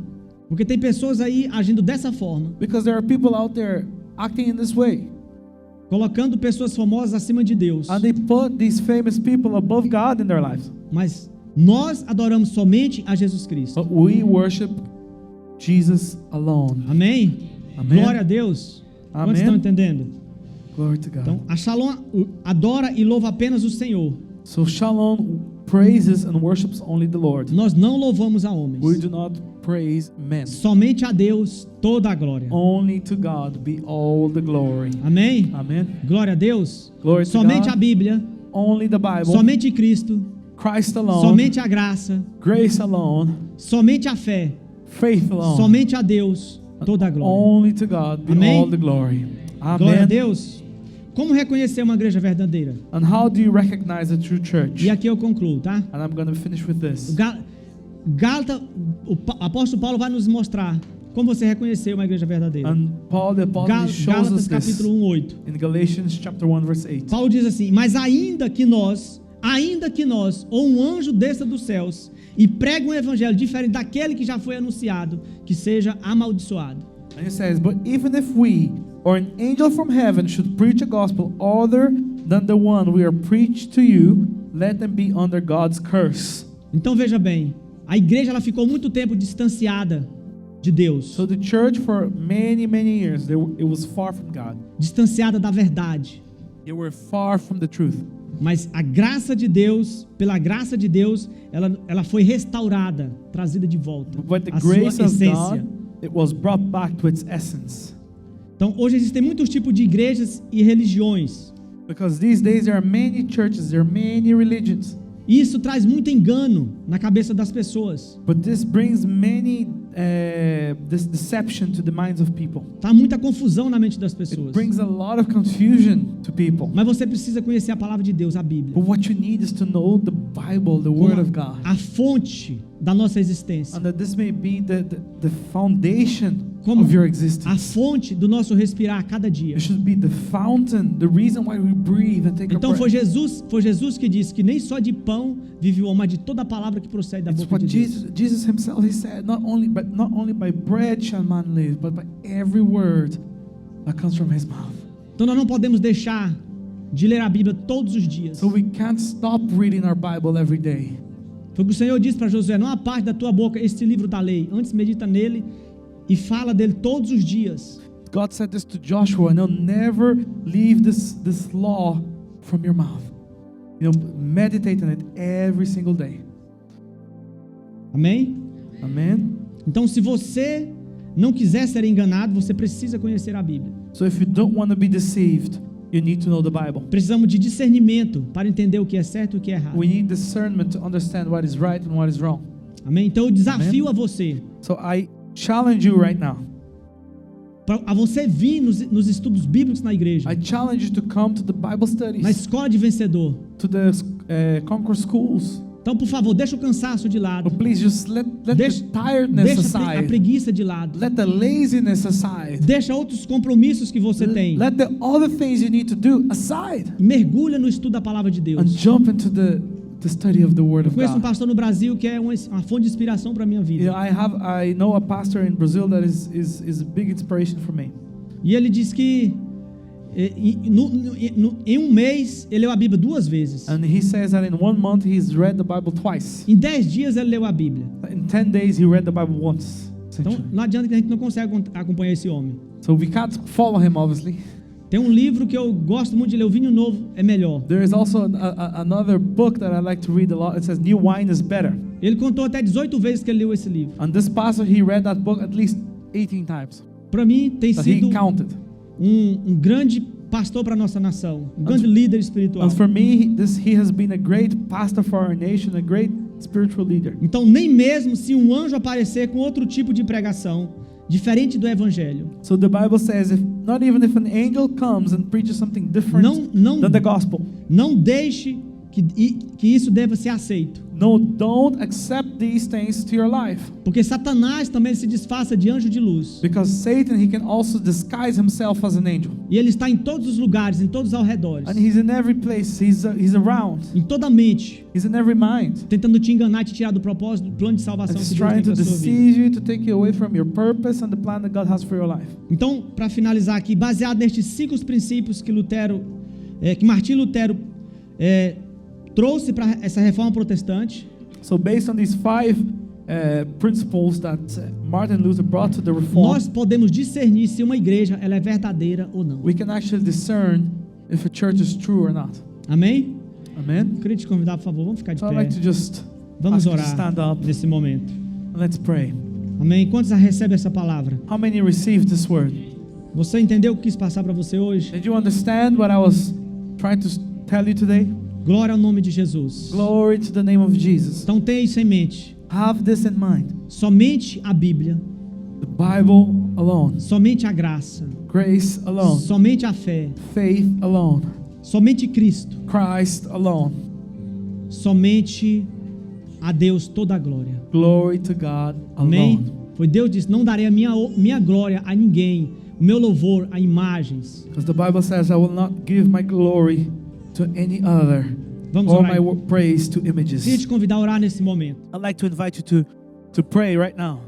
porque tem pessoas aí agindo dessa forma, because there are people out there acting in this way, colocando pessoas famosas acima de Deus. and they put these famous people above God in their lives. Mas nós adoramos somente a Jesus Cristo. But we worship Jesus alone. Amém? Amém. Glória a Deus. Amém. Quantos estão entendendo? Glory to God. Então, a Shalom adora e louva apenas o Senhor. So Shalom praises and worships only the Lord. Nós não louvamos a homens. We do not praise men. Somente a Deus toda a glória. Only to God be all the glory. Amém? Amen. Glória a Deus. Glory to Somente a God. Bíblia, Only the Bible. somente Cristo, Christ alone. somente a graça, Grace alone. somente a fé, Faith alone. somente a Deus toda a glória. Only to God be Amém. all the glory. Glória a Amen. Deus. Como reconhecer uma igreja verdadeira? And how do you recognize a true church? E aqui eu concluo, tá? And I'm going to finish with this. O apóstolo Paulo vai nos mostrar como você reconhecer uma igreja verdadeira. And Paul, the apostle, he shows Gálatas us this capítulo 1:8. in Galatians chapter 1 verse 8. Paulo diz assim: Mas ainda que nós, ou um anjo desça dos céus e pregue um evangelho diferente daquele que já foi anunciado, que seja amaldiçoado. And he says, but even if we or an angel from heaven should preach a gospel other than the one we are preached to you, let them be under God's curse. Então veja bem, a igreja ela ficou muito tempo distanciada de Deus, So the church for many years, it was far from God. distanciada da verdade. They were far from the truth. Mas a graça de Deus, pela graça de Deus, ela foi restaurada, trazida de volta But the à sua grace of essência. God, it was brought back to its essence. Então hoje existem muitos tipos de igrejas e religiões. Because these days there are many churches, there are many religions. E isso traz muito engano na cabeça das pessoas. But this brings many this deception to the minds of people. Tá muita confusão na mente das It pessoas. brings a lot of confusion to people. Mas você precisa conhecer a palavra de Deus, a Bíblia, But what you need is to know the Bible, the como Word of God. a fonte da nossa existência, And that this may be the foundation como of your a existence. fonte do nosso respirar a cada dia. It should be the fountain, the reason why we breathe and take Então a foi breath. Jesus que disse que nem só de pão vive o homem, mas de toda a palavra que procede da It's boca what de Deus. Jesus himself, he said, not only by bread shall man live, but by every word that comes from his mouth. Então nós não podemos deixar de ler a Bíblia todos os dias. So we can't stop reading our Bible every day. Foi o que o Senhor disse para Josué: não aparte da tua boca este livro da lei, antes medita nele e fala dele todos os dias. God said this to Joshua, no, never leave this law from your mouth. Meditate on it every single day. Amém? Amen. Então, se você não quiser ser enganado, você precisa conhecer a Bíblia. So if you don't want to be deceived, you need to know the Bible. Precisamos de discernimento para entender o que é certo e o que é errado. We need discernment to understand what is right and what is wrong. Amém? Então eu desafio a você, So I challenge you right now. a você vir nos estudos bíblicos na igreja, I challenge you to come to the Bible na studies, escola de vencedor. to the Conquer schools. Então, por favor, deixa o cansaço de lado. But please just let Deixa, the tiredness deixa a aside. preguiça de lado. Let the laziness aside. Deixa outros compromissos que você tem. Let the other things you need to do aside. Mergulha no estudo da palavra de And Deus. jump into the study of the Word Eu of conheço um God. pastor no Brasil que é uma fonte de inspiração para a minha vida. I know a pastor in Brazil that is a big inspiration for me. E ele diz que em um mês ele leu a Bíblia 2 vezes. And he says that in 1 month he's read the Bible twice. Em 10 dias ele leu a Bíblia. In 10 days he read the Bible once. Então Essentially. não adianta que a gente não consegue acompanhar esse homem. So we can't follow him, obviously. Tem um livro que eu gosto muito de ler, O Vinho Novo é Melhor. There is also another book that I like to read a lot. It says New Wine is Better. Ele contou até 18 vezes que ele leu esse livro. And this pastor, he read that book at least 18 times. Para mim tem That he sido counted. um grande pastor para nossa nação, um grande líder espiritual. And for me, he has been a great pastor for our nation, a great spiritual leader. Então, nem mesmo se um anjo aparecer com outro tipo de pregação, diferente do evangelho, So the Bible says, not even if an angel comes and preaches something different não than the gospel. não deixe que isso deva ser aceito. No, don't accept these things to your life. Porque Satanás também se disfarça de anjo de luz. Because Satan, he can also disguise himself as an angel. E ele está em todos os lugares, em todos os arredores, And he's in every place. He's around. em toda a mente, He's in every mind. tentando te enganar e te tirar do propósito, do plano de salvação And que he's Deus tem trying to para a sua vida. deceive you, to take you away from your purpose and the plan that God has for your life. Então, para finalizar aqui, baseado nestes 5 princípios que Martim Lutero trouxe para essa reforma protestante, So based on these 5 principles that Martin Luther brought to the reform, nós podemos discernir se uma igreja ela é verdadeira ou não. we can actually discern if a church is true or not. Amém? Amen? Eu queria te convidar, por favor, vamos ficar de So I'd pé. like to just Vamos ask you to orar stand up nesse momento. and let's pray. Amém? Quantos já recebem essa palavra? How many received this word? Você entendeu o que quis passar para você hoje? Did you understand what I was trying to tell you today? Glória ao nome de Jesus. Glory to the name of Jesus. Então tenha isso em mente. Have this in mind. Somente a Bíblia, The Bible alone. somente a graça, Grace alone. somente a fé, Faith alone. somente Cristo, Christ alone. somente a Deus toda a glória. Glory to God Amém? alone. Foi Deus disse: não darei a minha glória a ninguém, o meu louvor a imagens. Because the Bible says, I will not give my glory to any other, Vamos or orar. my praise to images. Queria te convidar a orar nesse momento. I'd like to invite you to pray right now.